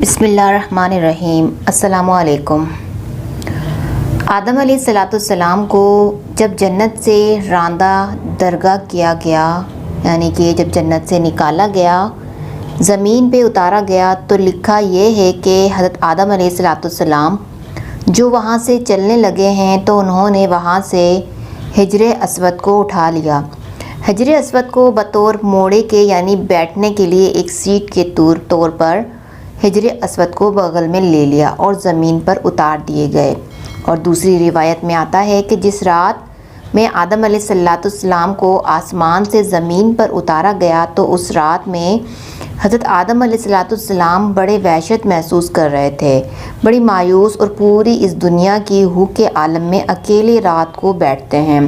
بسم اللہ الرحمن الرحیم۔ السلام علیکم۔ آدم علیہ السلام کو جب جنت سے راندہ درگاہ کیا گیا، یعنی کہ جب جنت سے نکالا گیا، زمین پہ اتارا گیا، تو لکھا یہ ہے کہ حضرت آدم علیہ السلام جو وہاں سے چلنے لگے ہیں تو انہوں نے وہاں سے حجر اسود کو اٹھا لیا۔ حجر اسود کو بطور موڑے کے یعنی بیٹھنے کے لیے ایک سیٹ کے طور پر حجر اسود کو بغل میں لے لیا اور زمین پر اتار دیے گئے۔ اور دوسری روایت میں آتا ہے کہ جس رات میں آدم علیہ السلام کو آسمان سے زمین پر اتارا گیا تو اس رات میں حضرت آدم علیہ السلام بڑے وحشت محسوس کر رہے تھے، بڑی مایوس، اور پوری اس دنیا کی ہو کے عالم میں اکیلے رات کو بیٹھتے ہیں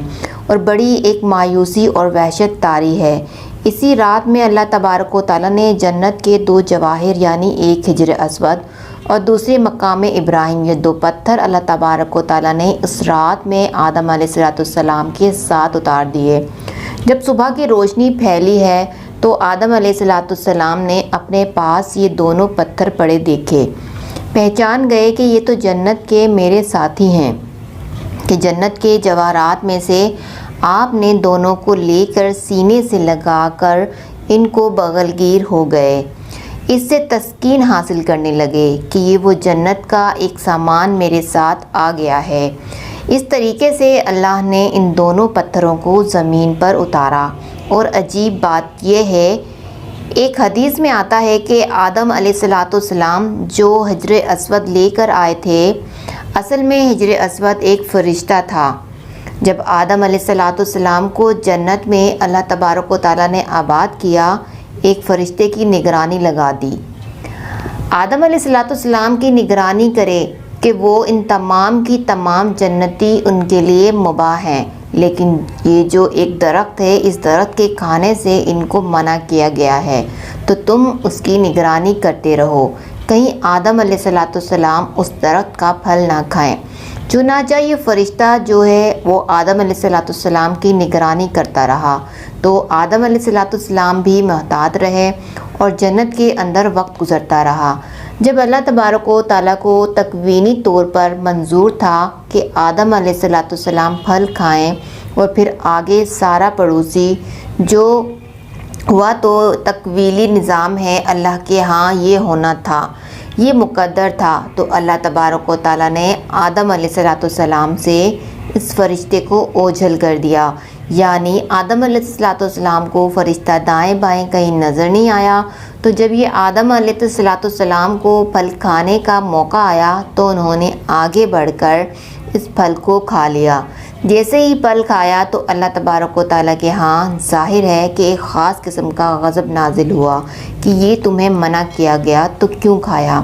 اور بڑی ایک مایوسی اور وحشت طاری ہے۔ اسی رات میں اللہ تبارک و تعالیٰ نے جنت کے دو جواہر یعنی ایک حجر اسود اور دوسرے مقام ابراہیم، یہ دو پتھر اللہ تبارک و تعالیٰ نے اس رات میں آدم علیہ السلام کے ساتھ اتار دیے۔ جب صبح کی روشنی پھیلی ہے تو آدم علیہ السلام نے اپنے پاس یہ دونوں پتھر پڑے دیکھے، پہچان گئے کہ یہ تو جنت کے میرے ساتھی ہیں، کہ جنت کے جواہرات میں سے آپ نے دونوں کو لے کر سینے سے لگا کر ان کو بغل گیر ہو گئے۔ اس سے تسکین حاصل کرنے لگے کہ یہ وہ جنت کا ایک سامان میرے ساتھ آ گیا ہے۔ اس طریقے سے اللہ نے ان دونوں پتھروں کو زمین پر اتارا۔ اور عجیب بات یہ ہے، ایک حدیث میں آتا ہے کہ آدم علیہ السلام جو حجر اسود لے کر آئے تھے، اصل میں حجر اسود ایک فرشتہ تھا۔ جب آدم علیہ السلام کو جنت میں اللہ تبارک و تعالیٰ نے آباد کیا، ایک فرشتے کی نگرانی لگا دی۔ آدم علیہ السلام کی نگرانی کرے کہ وہ ان تمام کی تمام جنتی ان کے لیے مباح ہیں، لیکن یہ جو ایک درخت ہے، اس درخت کے کھانے سے ان کو منع کیا گیا ہے، تو تم اس کی نگرانی کرتے رہو، کہیں آدم علیہ السلام اس درخت کا پھل نہ کھائیں۔ چنانچہ یہ فرشتہ جو ہے وہ آدم علیہ السلام کی نگرانی کرتا رہا، تو آدم علیہ السلام بھی محتاط رہے اور جنت کے اندر وقت گزرتا رہا۔ جب اللہ تبارک و تعالیٰ کو تکوینی طور پر منظور تھا کہ آدم علیہ السلام پھل کھائیں اور پھر آگے سارا پڑوسی جو ہوا، تو تکویلی نظام ہے اللہ کے ہاں یہ ہونا تھا، یہ مقدر تھا، تو اللہ تبارک و تعالیٰ نے آدم علیہ السلام سے اس فرشتے کو اوجھل کر دیا، یعنی آدم علیہ السلام کو فرشتہ دائیں بائیں کہیں نظر نہیں آیا۔ تو جب یہ آدم علیہ السلام کو پھل کھانے کا موقع آیا تو انہوں نے آگے بڑھ کر اس پھل کو کھا لیا۔ جیسے ہی پھل کھایا تو اللہ تبارک و تعالیٰ کے ہاں ظاہر ہے کہ ایک خاص قسم کا غضب نازل ہوا کہ یہ تمہیں منع کیا گیا تو کیوں کھایا۔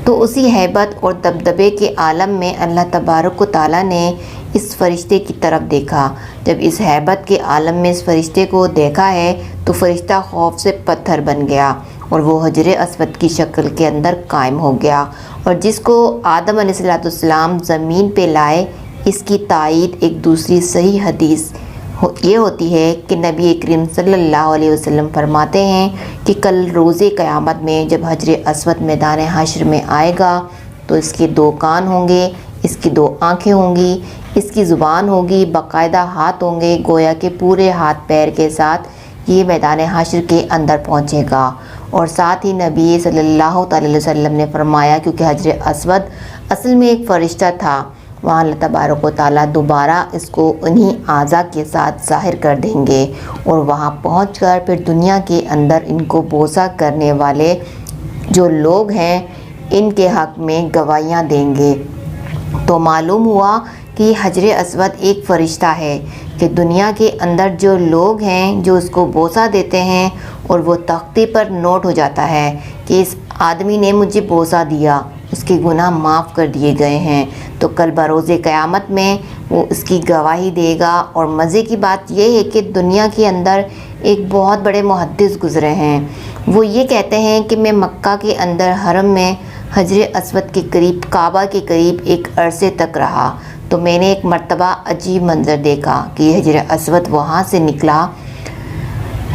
تو اسی ہیبت اور دبدبے کے عالم میں اللہ تبارک و تعالیٰ نے اس فرشتے کی طرف دیکھا۔ جب اس ہیبت کے عالم میں اس فرشتے کو دیکھا ہے تو فرشتہ خوف سے پتھر بن گیا اور وہ حجر اسود کی شکل کے اندر قائم ہو گیا، اور جس کو آدم علیہ السلام زمین پہ لائے، اس کی تائید ایک دوسری صحیح حدیث یہ ہوتی ہے کہ نبی کریم صلی اللہ علیہ وسلم فرماتے ہیں کہ کل روز قیامت میں جب حجر اسود میدان حشر میں آئے گا تو اس کے دو کان ہوں گے، اس کی دو آنکھیں ہوں گی، اس کی زبان ہوگی، باقاعدہ ہاتھ ہوں گے، گویا کہ پورے ہاتھ پیر کے ساتھ یہ میدان حشر کے اندر پہنچے گا۔ اور ساتھ ہی نبی صلی اللہ علیہ وسلم نے فرمایا کیونکہ حجر اسود اصل میں ایک فرشتہ تھا، وہاں اللہ تبارک و تعالیٰ دوبارہ اس کو انہی اعضاء کے ساتھ ظاہر کر دیں گے، اور وہاں پہنچ کر پھر دنیا کے اندر ان کو بوسہ کرنے والے جو لوگ ہیں ان کے حق میں گواہیاں دیں گے۔ تو معلوم ہوا کہ حجر اسود ایک فرشتہ ہے کہ دنیا کے اندر جو لوگ ہیں جو اس کو بوسہ دیتے ہیں اور وہ تختی پر نوٹ ہو جاتا ہے کہ اس آدمی نے مجھے بوسہ دیا، اس کے گناہ معاف کر دیے گئے ہیں، تو کل بروز قیامت میں وہ اس کی گواہی دے گا۔ اور مزے کی بات یہ ہے کہ دنیا کے اندر ایک بہت بڑے محدث گزرے ہیں، وہ یہ کہتے ہیں کہ میں مکہ کے اندر حرم میں حجر اسود کے قریب، کعبہ کے قریب ایک عرصے تک رہا، تو میں نے ایک مرتبہ عجیب منظر دیکھا کہ یہ حجر اسود وہاں سے نکلا،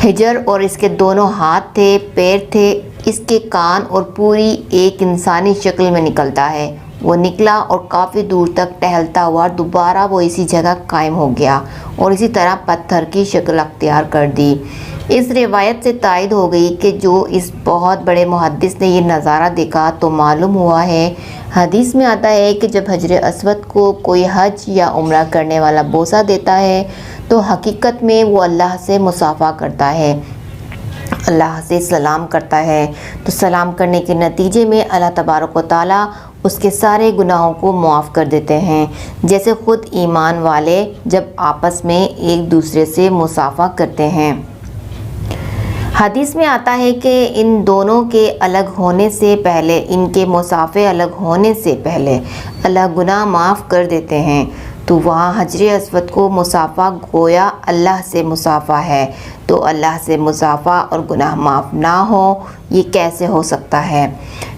حجر اور اس کے دونوں ہاتھ تھے، پیر تھے، اس کے کان اور پوری ایک انسانی شکل میں نکلتا ہے۔ وہ نکلا اور کافی دور تک ٹہلتا ہوا دوبارہ وہ اسی جگہ قائم ہو گیا اور اسی طرح پتھر کی شکل اختیار کر دی۔ اس روایت سے تائید ہو گئی کہ جو اس بہت بڑے محدث نے یہ نظارہ دیکھا تو معلوم ہوا ہے۔ حدیث میں آتا ہے کہ جب حجر اسود کو کوئی حج یا عمرہ کرنے والا بوسہ دیتا ہے تو حقیقت میں وہ اللہ سے مصافحہ کرتا ہے، اللہ سے سلام کرتا ہے، تو سلام کرنے کے نتیجے میں اللہ تبارک و تعالیٰ اس کے سارے گناہوں کو معاف کر دیتے ہیں، جیسے خود ایمان والے جب آپس میں ایک دوسرے سے مصافحہ کرتے ہیں۔ حدیث میں آتا ہے کہ ان دونوں کے الگ ہونے سے پہلے، ان کے مصافحے الگ ہونے سے پہلے اللہ گناہ معاف کر دیتے ہیں، تو وہاں حجر اسود کو مصافحہ گویا اللہ سے مصافحہ ہے، تو اللہ سے مصافحہ اور گناہ معاف نہ ہو، یہ کیسے ہو سکتا ہے؟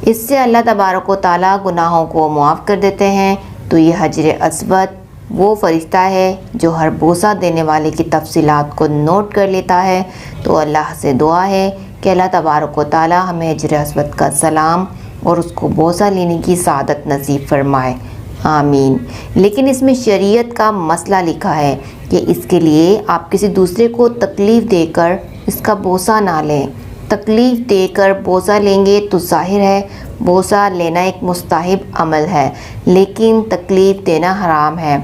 اس سے اللہ تبارک و تعالیٰ گناہوں کو معاف کر دیتے ہیں۔ تو یہ حجر اسود وہ فرشتہ ہے جو ہر بوسہ دینے والے کی تفصیلات کو نوٹ کر لیتا ہے۔ تو اللہ سے دعا ہے کہ اللہ تبارک و تعالیٰ ہمیں حجر اسود کا سلام اور اس کو بوسہ لینے کی سعادت نصیب فرمائے، آمین۔ لیکن اس میں شریعت کا مسئلہ لکھا ہے کہ اس کے لیے آپ کسی دوسرے کو تکلیف دے کر اس کا بوسہ نہ لیں۔ تکلیف دے کر بوسہ لیں گے تو ظاہر ہے بوسہ لینا ایک مستحب عمل ہے، لیکن تکلیف دینا حرام ہے۔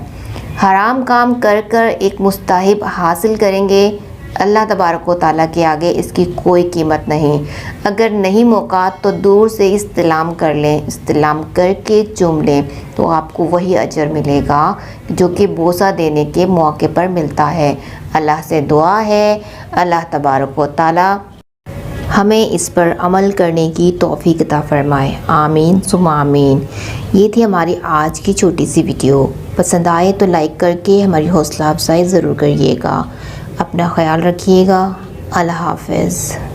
حرام کام کر کر ایک مستحب حاصل کریں گے، اللہ تبارک و تعالیٰ کے آگے اس کی کوئی قیمت نہیں۔ اگر نہیں موقع تو دور سے استلام کر لیں، استلام کر کے چوم لیں تو آپ کو وہی اجر ملے گا جو کہ بوسہ دینے کے موقع پر ملتا ہے۔ اللہ سے دعا ہے اللہ تبارک و تعالیٰ ہمیں اس پر عمل کرنے کی توفیق عطا فرمائے، آمین ثم آمین۔ یہ تھی ہماری آج کی چھوٹی سی ویڈیو۔ پسند آئے تو لائک کر کے ہماری حوصلہ افزائی ضرور کریے گا۔ اپنا خیال رکھیے گا۔ اللہ حافظ۔